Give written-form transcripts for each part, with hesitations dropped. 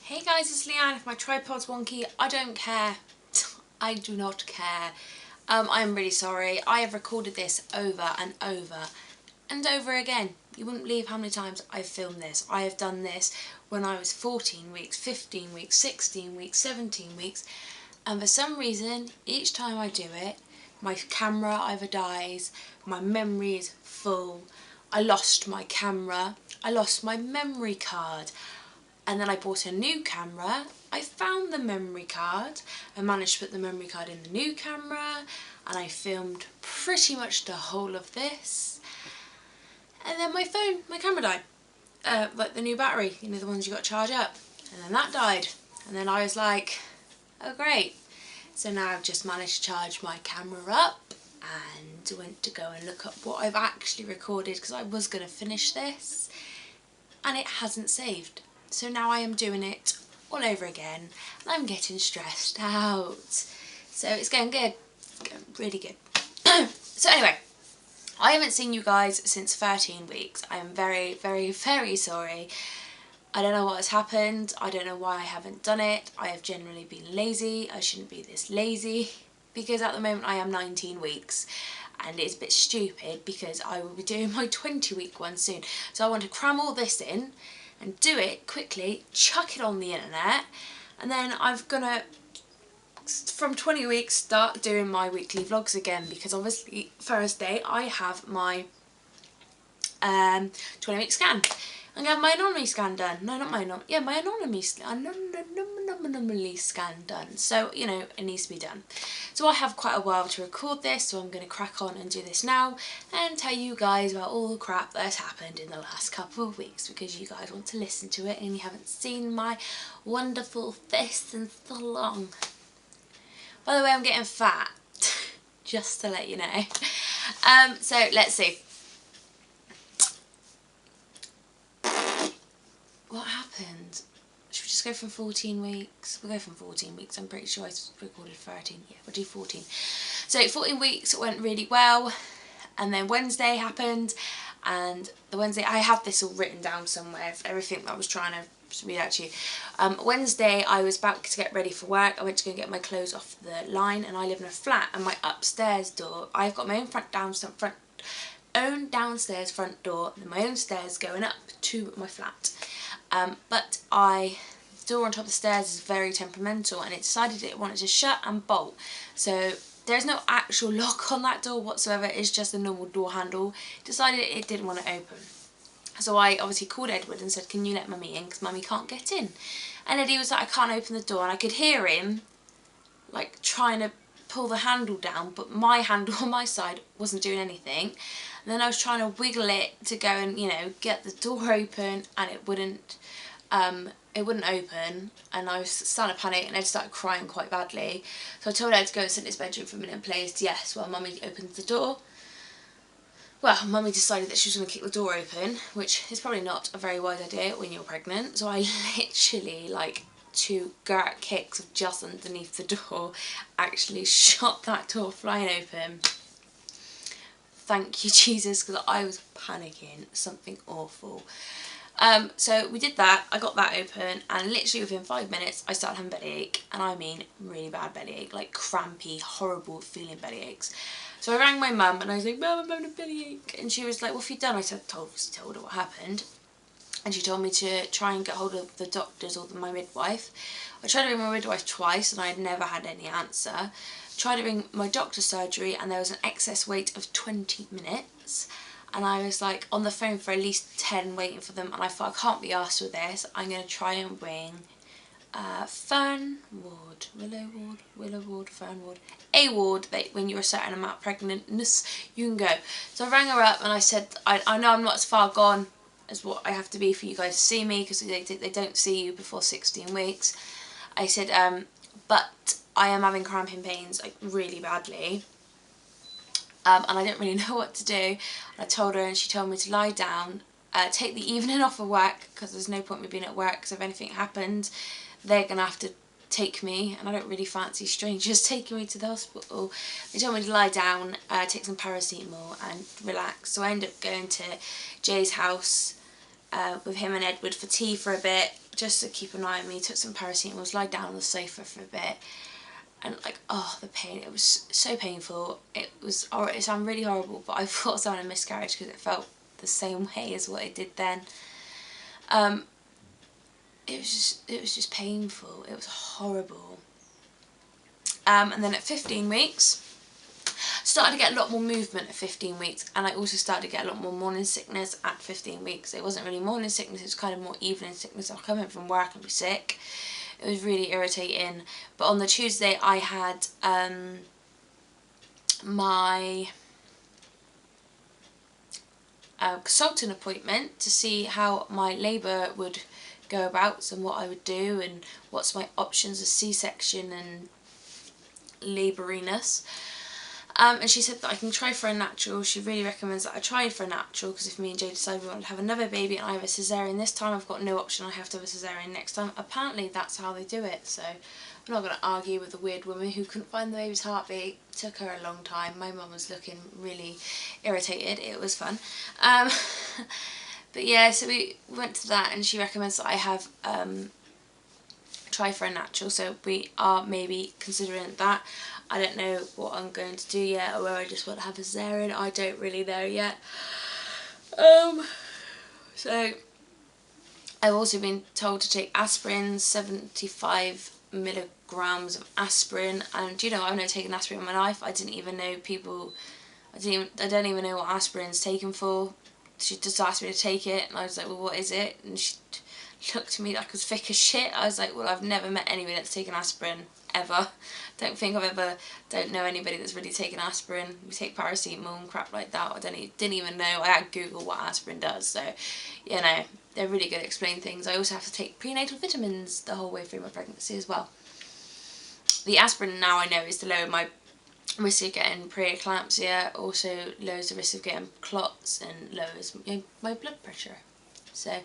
Hey guys, it's Leanne. If my tripod's wonky, I don't care. I do not care. I'm really sorry. I have recorded this over and over and over again. You wouldn't believe how many times I've filmed this. I have done this when I was 14 weeks, 15 weeks, 16 weeks, 17 weeks, and for some reason, each time I do it, my camera either dies, my memory is full, I lost my camera, I lost my memory card. And then I bought a new camera, I found the memory card, I managed to put the memory card in the new camera, and I filmed pretty much the whole of this. And then my camera died. Like the new battery, you know, the ones you got to charge up. And then that died. And then I was like, oh great. So now I've just managed to charge my camera up and went to go and look up what I've actually recorded because I was going to finish this. And it hasn't saved. So now I am doing it all over again and I'm getting stressed out. So it's going good, going really good. So anyway, I haven't seen you guys since 13 weeks. I am very, very, very sorry. I don't know what has happened. I don't know why I haven't done it. I have generally been lazy. I shouldn't be this lazy because at the moment I am 19 weeks. And it's a bit stupid because I will be doing my 20-week one soon. So I want to cram all this in and do it quickly, chuck it on the internet, and then I'm gonna, from 20 weeks, start doing my weekly vlogs again because obviously Thursday I have my 20-week scan. I'm going to have my anomaly scan done. No, not my anomaly. Yeah, my anomaly scan done. So, you know, it needs to be done. So I have quite a while to record this, so I'm going to crack on and do this now and tell you guys about all the crap that has happened in the last couple of weeks because you guys want to listen to it and you haven't seen my wonderful face in so long. By the way, I'm getting fat, just to let you know. So let's see. What happened? Should we just go from 14 weeks? We'll go from 14 weeks. I'm pretty sure I recorded 13. Yeah, we'll do 14. So 14 weeks went really well. And then Wednesday happened. And the Wednesday, I have this all written down somewhere. Everything that I was trying to read out to you. Wednesday, I was about to get ready for work. I went to go get my clothes off the line. And I live in a flat. And my upstairs door, I've got my own downstairs front door. And my own stairs going up to my flat. But the door on top of the stairs is very temperamental and it decided it wanted to shut and bolt. So there's no actual lock on that door whatsoever, it's just a normal door handle. It decided it didn't want to open. So I obviously called Edward and said, can you let Mummy in because Mummy can't get in. And Eddie was like, I can't open the door, and I could hear him like trying to pull the handle down, but my handle on my side wasn't doing anything. And then I was trying to wiggle it to go and, you know, get the door open, and it wouldn't open, and I was starting to panic, and Ed started crying quite badly. So I told Ed to go and sit in his bedroom for a minute and play yes while Mummy opened the door. Well, Mummy decided that she was going to kick the door open, which is probably not a very wise idea when you're pregnant. So I literally, like, 2 gurt kicks of just underneath the door actually shot that door flying open. Thank you, Jesus, because I was panicking, something awful. So we did that, I got that open, and literally within 5 minutes I started having bellyache, and I mean really bad bellyache, like crampy, horrible feeling bellyaches. So I rang my mum and I was like, Mum, I'm having a bellyache, and she was like, what have you done? I told her what happened, and she told me to try and get hold of the doctors or my midwife. I tried to ring my midwife twice and I had never had any answer. Tried to ring my doctor's surgery and there was an excess wait of 20 minutes. And I was like on the phone for at least 10 waiting for them, and I thought I can't be arsed with this. I'm going to try and ring Willow Ward, Fern Ward, a ward that when you're a certain amount of pregnantness you can go. So I rang her up and I said, I know I'm not as far gone as what I have to be for you guys to see me because they don't see you before 16 weeks. I said, but I am having cramping pains like really badly. And I didn't really know what to do. And I told her, and she told me to lie down, take the evening off of work because there's no point in me being at work because if anything happened they're going to have to take me, and I don't really fancy strangers taking me to the hospital. They told me to lie down, take some paracetamol and relax. So I ended up going to Jay's house with him and Edward for tea for a bit, just to keep an eye on me, took some paracetamol, was lied down on the sofa for a bit, and like, oh, the pain, it was so painful. It sounded really horrible, but I thought I was having a miscarriage because it felt the same way as what it did then. It was just painful. It was horrible. And then at 15 weeks, started to get a lot more movement at 15 weeks, and I also started to get a lot more morning sickness at 15 weeks. It wasn't really morning sickness, it was kind of more evening sickness. I'd come in from work and be sick. It was really irritating. But on the Tuesday I had my consultant appointment to see how my labour would go about and what I would do and what's my options of C-section and labouriness. And she said that I can try for a natural. She really recommends that I try for a natural, because if me and Jay decide we want to have another baby and I have a cesarean this time, I've got no option, I have to have a cesarean next time. Apparently that's how they do it, so I'm not going to argue with a weird woman who couldn't find the baby's heartbeat. It took her a long time. My mum was looking really irritated. It was fun. But yeah, so we went to that, and she recommends that I have try for a natural, so we are maybe considering that. I don't know what I'm going to do yet, or whether I just want to have a cesarean. I don't really know yet. So I've also been told to take aspirin, 75 milligrams of aspirin, and you know, I've never taken aspirin in my life. I didn't even know people, I don't even know what aspirin's taken for. She just asked me to take it, and I was like, well, what is it? And she looked at me like I was thick as shit. I was like, well, I've never met anybody that's taken aspirin, ever. Don't know anybody that's really taken aspirin. We take paracetamol and crap like that. Didn't even know. I had to Google what aspirin does, so, you know, they're really good at explaining things. I also have to take prenatal vitamins the whole way through my pregnancy as well. The aspirin now I know is to lower my risk of getting preeclampsia, also lowers the risk of getting clots, and lowers my blood pressure. So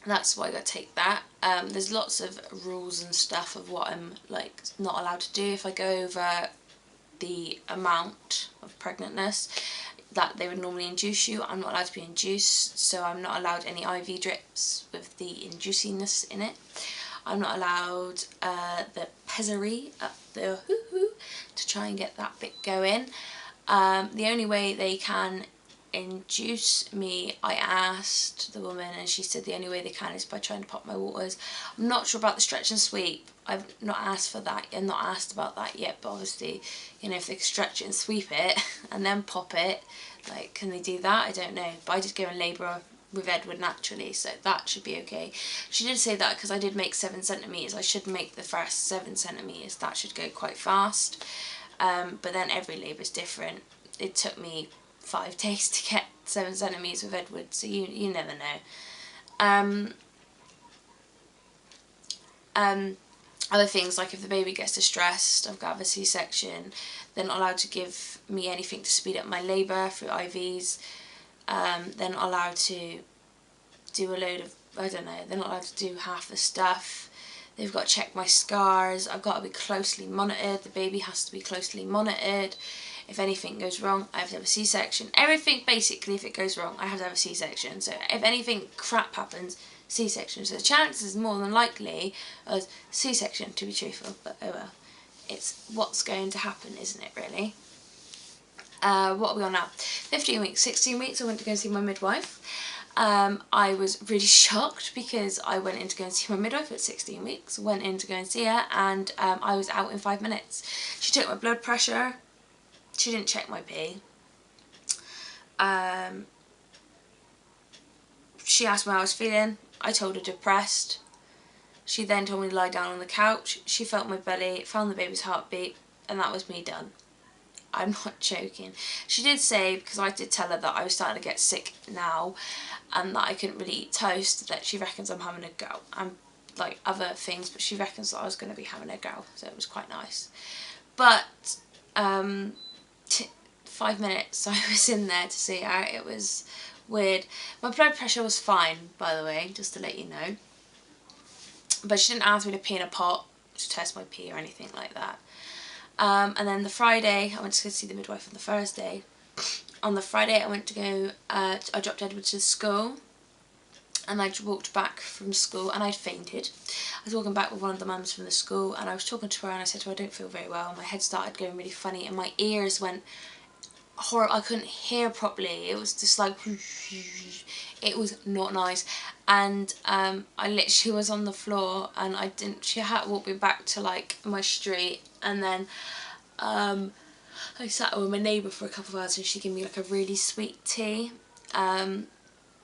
that's why I got to take that. There's lots of rules and stuff of what I'm like not allowed to do if I go over the amount of pregnantness that they would normally induce you. I'm not allowed to be induced, so I'm not allowed any IV drips with the inducingness in it. I'm not allowed the pessary up the hoo-hoo to try and get that bit going. The only way they can induce me, I asked the woman, and she said the only way they can is by trying to pop my waters. I'm not sure about the stretch and sweep. I've not asked for that. I'm not asked about that yet, but obviously, you know, if they can stretch it and sweep it and then pop it, like, can they do that? I don't know. But I did go in labour with Edward naturally, so that should be okay. She did say that because I did make 7 centimetres. I should make the first 7 centimetres. That should go quite fast. But then every labour is different. It took me 5 days to get 7 centimetres with Edward, so you never know. Other things, like if the baby gets distressed, I've got to have a C-section. They're not allowed to give me anything to speed up my labour through IVs. They're not allowed to do a load of, I don't know, they're not allowed to do half the stuff. They've got to check my scars. I've got to be closely monitored. The baby has to be closely monitored. If anything goes wrong, I have to have a C-section. Everything, basically, if it goes wrong, I have to have a C-section. So if anything crap happens, C-section. So the chances is more than likely of C-section, to be truthful. But oh well. It's what's going to happen, isn't it, really? What are we on now? 15 weeks, 16 weeks, I went to go and see my midwife. I was really shocked because I went in to go and see my midwife at 16 weeks, went in to go and see her, and I was out in 5 minutes. She took my blood pressure, she didn't check my pee. She asked me how I was feeling, I told her depressed. She then told me to lie down on the couch, she felt my belly, found the baby's heartbeat, and that was me done. I'm not joking. She did say, because I did tell her that I was starting to get sick now and that I couldn't really eat toast, that she reckons I'm having a go. I'm like other things, but she reckons that I was going to be having a go, so it was quite nice. But 5 minutes I was in there to see her. It was weird. My blood pressure was fine, by the way, just to let you know. But she didn't ask me to pee in a pot to test my pee or anything like that. And then the Friday, I went to go see the midwife on the Thursday. On the Friday I went to go, I dropped Edward to school. and I walked back from school and I'd fainted. I was walking back with one of the mums from the school and I was talking to her and I said to her, I don't feel very well. My head started going really funny and my ears went horrible. I couldn't hear properly. It was just like, it was not nice. And I literally was on the floor and she had to walk me back to like my street, and then I sat with my neighbour for a couple of hours and she gave me like a really sweet tea.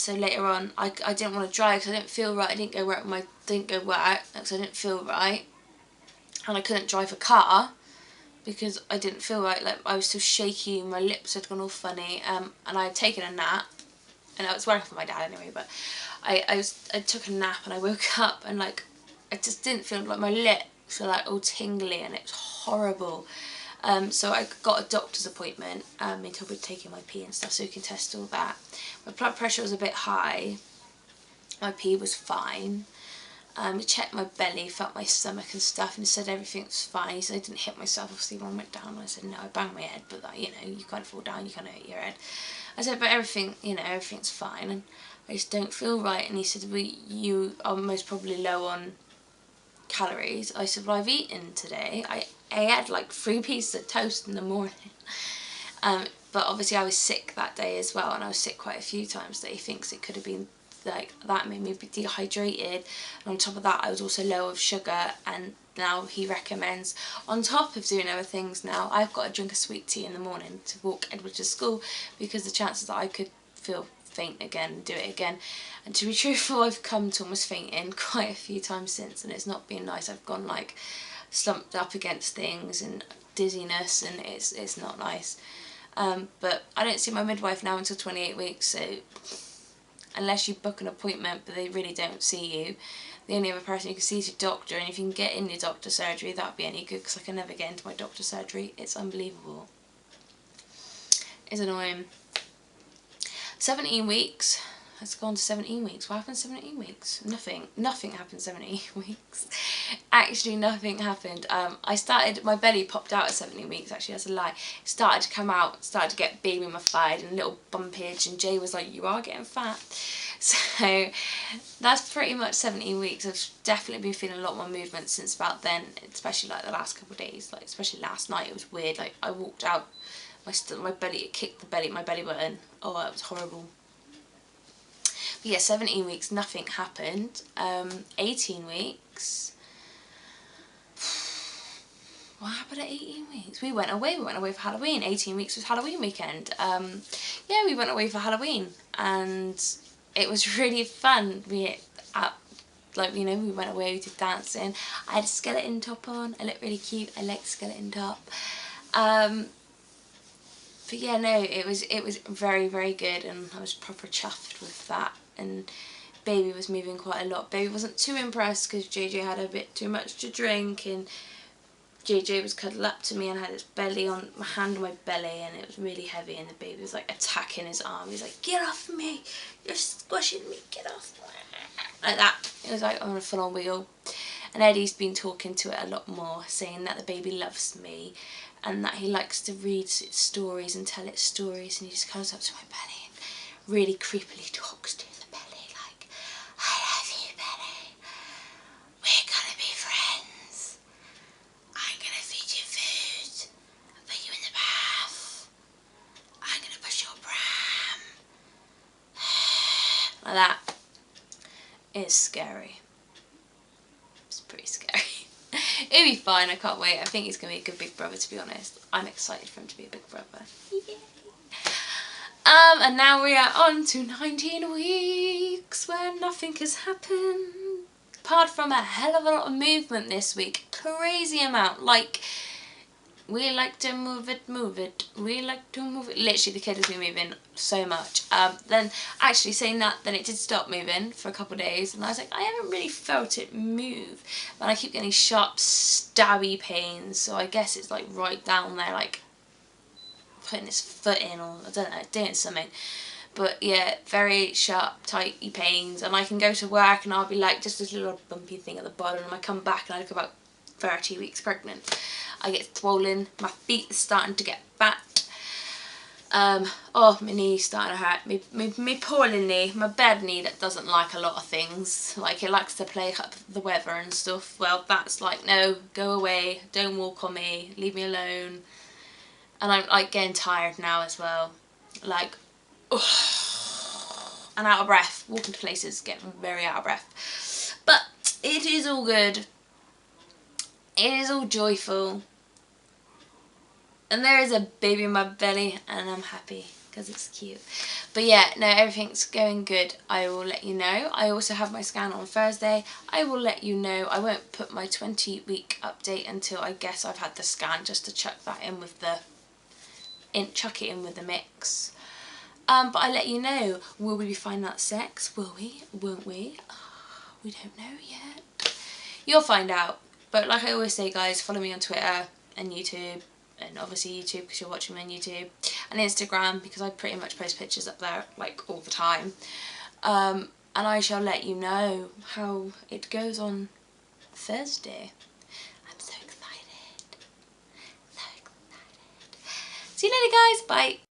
So later on, I didn't want to drive because I didn't feel right. I didn't go work because I didn't feel right, and I couldn't drive a car because I didn't feel right. Like I was so shaky, my lips had gone all funny, and I had taken a nap, and I was working for my dad anyway. But I took a nap and I woke up and like I just didn't feel like my lips were like all tingly and it was horrible. So I got a doctor's appointment. He told me to take in my pee and stuff so he can test all that. My blood pressure was a bit high. My pee was fine. He checked my belly, felt my stomach and stuff, and he said everything was fine. He said I didn't hit myself. Obviously when I went down, I said no, I banged my head, but that, you know, you kind of fall down, you kind of hit your head. I said, but everything, you know, everything's fine, and I just don't feel right. And he said, well, you are most probably low on calories. I said, well, I've eaten today. I had like 3 pieces of toast in the morning. But obviously I was sick that day as well, and I was sick quite a few times that he thinks it could have been like that made me be dehydrated. And on top of that I was also low of sugar, and now he recommends, on top of doing other things now, I've got to drink a sweet tea in the morning to walk Edward to school, because the chances that I could feel faint again and do it again. And to be truthful, I've come to almost fainting quite a few times since, and it's not been nice. I've gone like slumped up against things and dizziness, and it's not nice. But I don't see my midwife now until 28 weeks, so unless you book an appointment but they really don't see you, the only other person you can see is your doctor. And if you can get in your doctor's surgery, that'd be any good, because I can never get into my doctor's surgery. It's unbelievable. It's annoying. 17 weeks. It's gone to 17 weeks. What happened 17 weeks? Nothing. Nothing happened 17 weeks. Actually, nothing happened. My belly popped out at 17 weeks, actually, that's a lie. It started to come out, started to get baby mummified and little bumpage, and Jay was like, you are getting fat. So that's pretty much 17 weeks. I've definitely been feeling a lot more movement since about then, especially like the last couple of days, like especially last night. It was weird. Like I walked out, my belly, it kicked my belly button. Oh, it was horrible. But yeah, 17 weeks, nothing happened. 18 weeks. What happened at 18 weeks? We went away for Halloween. 18 weeks was Halloween weekend. Yeah, we went away for Halloween, and it was really fun. We went away, we did dancing. I had a skeleton top on. I looked really cute. I liked the skeleton top. But yeah, no, it was very, very good, and I was proper chuffed with that. And baby was moving quite a lot. Baby wasn't too impressed because JJ had a bit too much to drink, and JJ was cuddled up to me and had his belly on my hand on my belly, and it was really heavy, and the baby was like attacking his arm. He's like, get off me, you're squishing me, get off me. Like that. It was like on a full on wheel. And Eddie's been talking to it a lot more, saying that the baby loves me and that he likes to read its stories and tell its stories, and he just comes up to my belly and really creepily talks to the belly like, I love you, belly, we're gonna be friends, I'm gonna feed you food, I'll put you in the bath, I'm gonna push your pram, like that. It's scary. It's pretty scary. It'll be fine, I can't wait. I think he's going to be a good big brother, to be honest. I'm excited for him to be a big brother. Yay. And now we are on to 19 weeks where nothing has happened. Apart from a hell of a lot of movement this week. Crazy amount. Like, we like to move it, we like to move it. Literally, the kid has been moving so much. Then, actually saying that, then it did stop moving for a couple of days, and I was like, I haven't really felt it move. But I keep getting sharp, stabby pains, so I guess it's like right down there, like putting his foot in, or I don't know, doing something. But yeah, very sharp, tighty pains, and I can go to work and I'll be like just this little bumpy thing at the bottom, and I come back and I look about 30 weeks pregnant. I get swollen, my feet are starting to get fat. Oh, my knee's starting to hurt. Me poor little knee, my bad knee that doesn't like a lot of things. Like, it likes to play up the weather and stuff. Well, that's like, no, go away, don't walk on me, leave me alone. And I'm like getting tired now as well. Like, ugh, and out of breath. Walking to places, getting very out of breath. But it is all good. It is all joyful. And there is a baby in my belly and I'm happy because it's cute. But yeah, no, everything's going good. I will let you know. I also have my scan on Thursday. I will let you know. I won't put my 20-week update until I guess I've had the scan, just to chuck that in with the chuck it in with the mix. But I let you know. Will we be finding out sex? Will we? Won't we? We don't know yet. You'll find out. But like I always say, guys, follow me on Twitter and YouTube. And obviously YouTube because you're watching me on YouTube, and Instagram because I pretty much post pictures up there like all the time. And I shall let you know how it goes on Thursday. I'm so excited. So excited. See you later, guys. Bye.